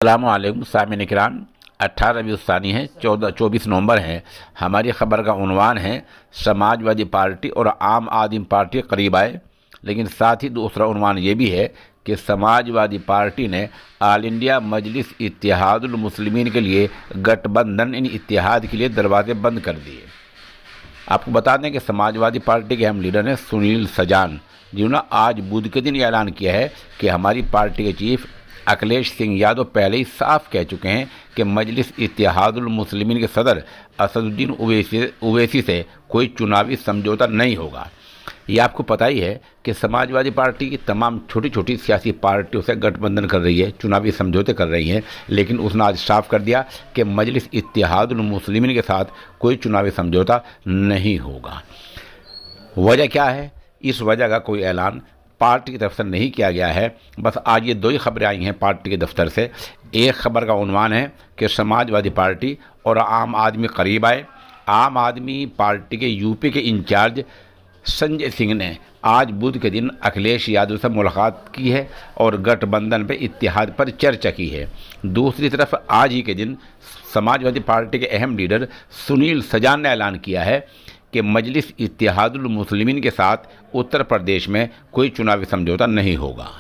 अस्सलामुअलैकुम सामिन इकराम। 18 रबीउल सानी है, 24 नवंबर है। हमारी ख़बर का उन्वान है समाजवादी पार्टी और आम आदमी पार्टी करीब आए। लेकिन साथ ही दूसरा उन्वान ये भी है कि समाजवादी पार्टी ने ऑल इंडिया मजलिस इत्तेहादुल मुस्लिमीन के लिए गठबंधन इन इत्तेहाद के लिए दरवाजे बंद कर दिए। आपको बता दें कि समाजवादी पार्टी के अहम लीडर हैं सुनील सजान, जिन्होंने आज बुध के दिन ऐलान किया है कि हमारी पार्टी के चीफ अखिलेश सिंह यादव पहले ही साफ कह चुके हैं कि मजलिस इत्तेहादुल मुस्लिमीन के सदर असदुद्दीन ओवैसी से कोई चुनावी समझौता नहीं होगा। ये आपको पता ही है कि समाजवादी पार्टी की तमाम छोटी छोटी सियासी पार्टियों से गठबंधन कर रही है, चुनावी समझौते कर रही हैं, लेकिन उसने आज साफ कर दिया कि मजलिस इत्तेहादुल मुस्लिमीन के साथ कोई चुनावी समझौता नहीं होगा। वजह क्या है? इस वजह का कोई ऐलान पार्टी की तरफ से नहीं किया गया है। बस आज ये दो ही खबरें आई हैं पार्टी के दफ्तर से। एक खबर का उन्वान है कि समाजवादी पार्टी और आम आदमी करीब आए। आम आदमी पार्टी के यूपी के इंचार्ज संजय सिंह ने आज बुध के दिन अखिलेश यादव से मुलाकात की है और गठबंधन पे इत्तेहाद पर चर्चा की है। दूसरी तरफ आज ही के दिन समाजवादी पार्टी के अहम लीडर सुनील सजान ने ऐलान किया है कि मजलिस इत्तेहादुल मुस्लिमीन के साथ उत्तर प्रदेश में कोई चुनावी समझौता नहीं होगा।